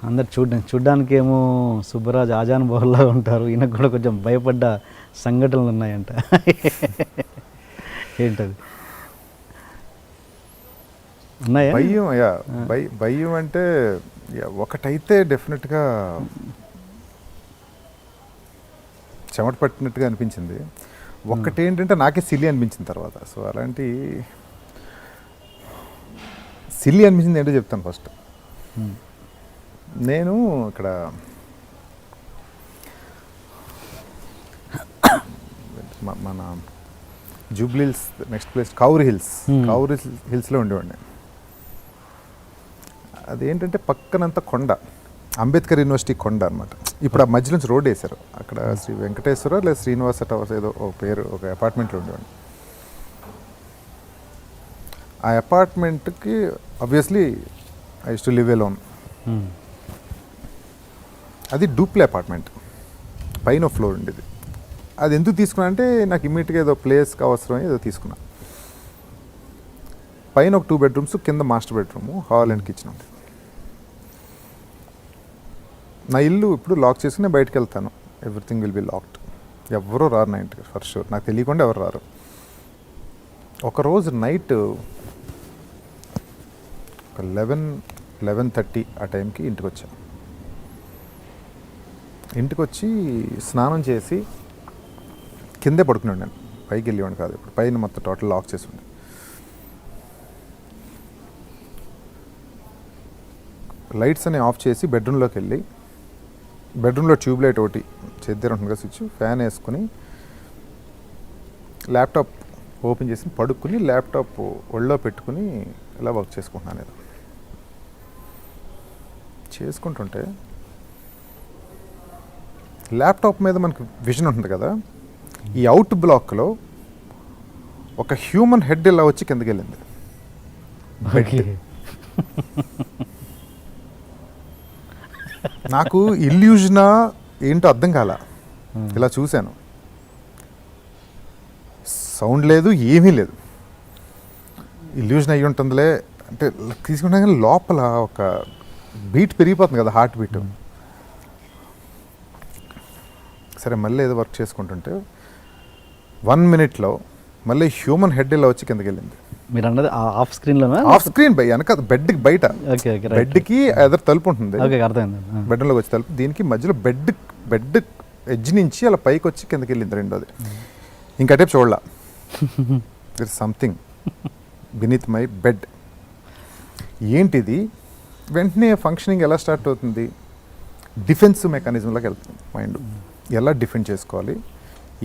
అందరు చూడ్డానికి ఏమో సుబ్బరాజ్ ఆజాన్ బహుల్లా ఉంటారు, ఈయనకు కూడా కొంచెం భయపడ్డ సంఘటనలు ఉన్నాయంట. ఏంటది? ఉన్నాయా? భయం అంటే ఒకటైతే డెఫినెట్గా చెమట పట్టినట్టుగా అనిపించింది. ఒక్కటేంటంటే నాకే సిల్లీ అనిపించిన తర్వాత. సో అలాంటి సిల్లీ అనిపించింది ఏంటో చెప్తాను ఫస్ట్. నేను ఇక్కడ మన జూబ్లీ హిల్స్ నెక్స్ట్ ప్లేస్ కౌరి హిల్స్లో ఉండేవాడిని. అదేంటంటే పక్కనంతా కొండ, అంబేద్కర్ యూనివర్సిటీ కొండ అనమాట. ఇప్పుడు ఆ మధ్య నుంచి రోడ్ వేశారు. అక్కడ శ్రీ వెంకటేశ్వర లేదా శ్రీనివాస టవర్స్ ఏదో ఒక పేరు, ఒక అపార్ట్మెంట్లో ఉండేవాడిని. ఆ అపార్ట్మెంట్కి obviously I used to live alone. అది డూప్లే అపార్ట్మెంట్, పైన ఫ్లోర్ ఉండేది. అది ఎందుకు తీసుకున్నా అంటే నాకు ఇమ్మీడియట్గా ఏదో ప్లేస్కి అవసరం ఏదో తీసుకున్నా. పైన ఒక 2 bedrooms, కింద master bedroom, hall and kitchen ఉంది. నా ఇల్లు ఇప్పుడు లాక్ చేసుకుని బయటకు వెళ్తాను. Everything will be locked. ఎవరో రారు నా ఇంటికి ఫర్ షూర్, నాకు తెలియకుండా ఎవరు రారు. ఒకరోజు నైట్ ఒక 11:30 ఆ టైంకి ఇంటికి వచ్చాను. ఇంటికి వచ్చి స్నానం చేసి కిందే పడుకున్నాను. నేను పైకి వెళ్ళేవాడిని కాదు. ఇప్పుడు పైన మొత్తం టోటల్ లాక్ చేసి ఉండే. లైట్స్ అన్ని ఆఫ్ చేసి బెడ్రూమ్లోకి వెళ్ళి, బెడ్రూమ్లో ట్యూబ్లైట్ ఒకటి చేద్దరు ఉంటుంది కదా స్విచ్, ఫ్యాన్ వేసుకుని ల్యాప్టాప్ ఓపెన్ చేసి పడుకుని ల్యాప్టాప్ ఒళ్ళో పెట్టుకుని ఇలా వర్క్ చేసుకుంటున్నాను. నేను చేసుకుంటుంటే ల్యాప్టాప్ మీద మనకు విజన్ ఉంటుంది కదా, ఈ అవుట్ బ్లాక్లో ఒక హ్యూమన్ హెడ్ ఇలా వచ్చి కిందకి వెళ్ళింది. నాకు ఇల్యూజనా ఏంటో అర్థం కాల. ఇలా చూశాను, సౌండ్ లేదు, ఏమీ లేదు. ఇల్యూజన్ అయ్యి ఉంటుందిలే అంటే తీసుకుంటా, కానీ లోపల ఒక బీట్ పెరిగిపోతుంది కదా, హార్ట్ బీట్. సరే మళ్ళీ ఏదో వర్క్ చేసుకుంటుంటే 1 minute మళ్ళీ హ్యూమన్ హెడ్ ఇలా వచ్చి కిందకి వెళ్ళింది. మీరు అన్నది ఆఫ్ స్క్రీన్లోనా? ఆఫ్ స్క్రీన్ వెనక బెడ్కి బయట, బెడ్కి ఎదురు తలుపు ఉంటుంది, బెడ్లోకి వచ్చి తలుపు, దీనికి మధ్యలో బెడ్ ఎడ్జ్ నుంచి అలా పైకి వచ్చి కిందకి వెళ్ళింది రెండోది. ఇంకటే చూడలా, there is something beneath my bed. ఏంటిది? వెంటనే ఫంక్షనింగ్ ఎలా స్టార్ట్ అవుతుంది? డిఫెన్స్ మెకానిజంలోకి వెళ్తుంది మైండ్. ఎలా డిఫెండ్ చేసుకోవాలి,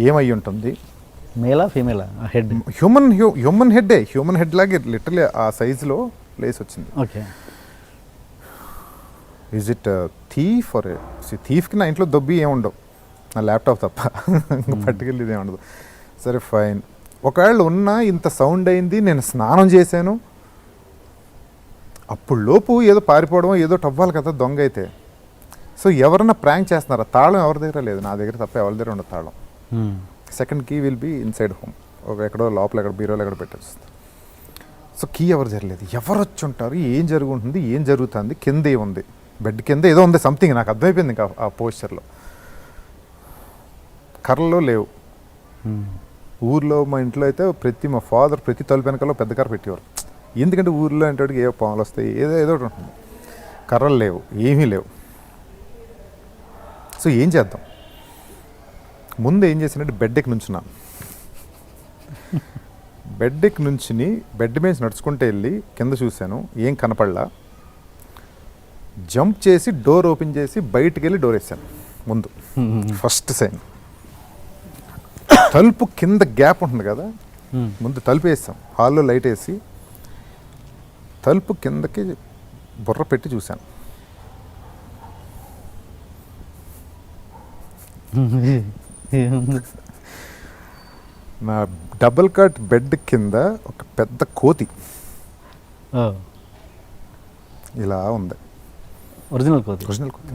ఏమై ఉంటుంది, మేలా ఫీమేలా హెడ్? హ్యూమన్ హెడ్డే, హ్యూమన్ హెడ్ లాగే లిటరలీ ఆ సైజులో ప్లేస్ వచ్చింది. Okay, is it thief or థీఫ్కి నా ఇంట్లో దొబ్బి ఏముండవు, నా ల్యాప్టాప్ తప్ప పట్టుకెళ్ళి ఇదే ఉండదు. సరే ఫైన్, ఒకవేళ ఉన్నా ఇంత సౌండ్ అయింది, నేను స్నానం చేశాను, అప్పుడు లోపు ఏదో పారిపోవడం ఏదో అవ్వాలి కదా దొంగ అయితే. సో ఎవరన్నా ప్రాంక్ చేస్తున్నారా? తాళం ఎవరి దగ్గర లేదు, నా దగ్గర తప్ప ఎవరి దగ్గర ఉండదు తాళం. Second key will be inside home, ఎక్కడో లోపల ఎక్కడ బీరోలో ఎక్కడ పెట్టేస్తుంది. సో కీ ఎవరు జరగలేదు, ఎవరు వచ్చి ఉంటారు, ఏం జరుగుతుంది, ఏం జరుగుతుంది, కింద ఏముంది, బెడ్ కింద ఏదో ఉంది సంథింగ్, నాకు అర్థమైపోయింది ఇంకా ఆ పోస్చర్లో. కర్రలో లేవు. ఊర్లో మా ఇంట్లో అయితే మా ఫాదర్ ప్రతి తలుపు వెనకాల పెద్ద కర్ర పెట్టేవారు. ఎందుకంటే ఊర్లో అంటే ఏ పాములు వస్తాయి, ఏదో ఒకటి ఉంటుంది. కర్రలు లేవు, ఏమీ లేవు. సో ఏం చేద్దాం? ముందు ఏం చేసినట్టు బెడ్ ఎక్కి నుంచున్నాను. బెడ్ ఎక్కి నుంచుని బెడ్ మీద నడుచుకుంటూ వెళ్ళి కింద చూశాను, ఏం కనపడలా. జంప్ చేసి డోర్ ఓపెన్ చేసి బయటికి వెళ్ళి డోర్ వేసాను ముందు. First sign. తలుపు కింద గ్యాప్ ఉంటుంది కదా, ముందు తలుపు వేసాం, హాల్లో లైట్ వేసి తలుపు కిందకి బుర్ర పెట్టి చూశాను. నా డబుల్ కాట్ బెడ్ కింద ఒక పెద్ద కోతి ఇలా ఉంది. ఒరిజినల్ కోతి? ఒరిజినల్ కోతి,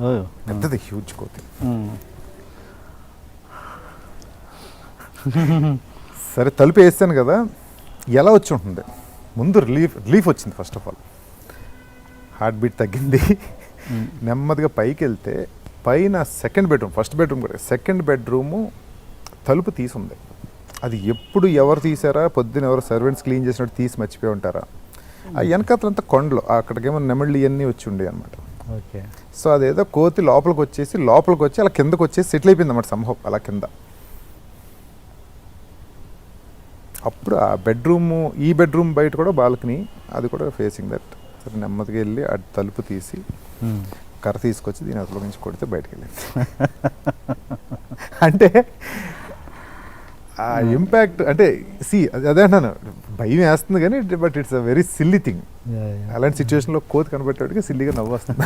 పెద్దది హ్యూజ్ కోతి. సరే తలుపు వేస్తాను కదా, ఎలా వచ్చి ఉంటుంది, ముందు రిలీఫ్ వచ్చింది. First of all heart beat తగ్గింది. నెమ్మదిగా పైకి వెళ్తే పైన సెకండ్ బెడ్రూమ్, ఫస్ట్ బెడ్రూమ్ కూడా సెకండ్ బెడ్రూము తలుపు తీసి ఉంది. అది ఎప్పుడు ఎవరు తీసారా, పొద్దున్న ఎవరు సర్వెంట్స్ క్లీన్ చేసినట్టు తీసి మర్చిపోయి ఉంటారా. ఆ వెనకాతలంతా కొండలు, అక్కడికేమో నెమళ్ళు ఇవన్నీ వచ్చి ఉండే అనమాట. ఓకే. సో అదేదో కోతి లోపలికి వచ్చి అలా కిందకు వచ్చేసి సెటిల్ అయిపోయింది అన్నమాట సంభవం అలా కింద. అప్పుడు ఆ బెడ్రూము, ఈ బెడ్రూమ్ బయట కూడా బాల్కనీ, అది కూడా ఫేసింగ్ దట్. సరే నెమ్మదిగా వెళ్ళి ఆ తలుపు తీసి కర్ర తీసుకొచ్చి దీని అతలో నుంచి కొడితే బయటకు వెళ్ళింది. అంటే ఆ ఇంపాక్ట్ అంటే అదే అంటాను, భయం వేస్తుంది కానీ but it's a very silly thing. అలాంటి సిచ్యువేషన్లో కోతి కనబెట్టేటికి సిల్లీగా నవ్వు వస్తుంది.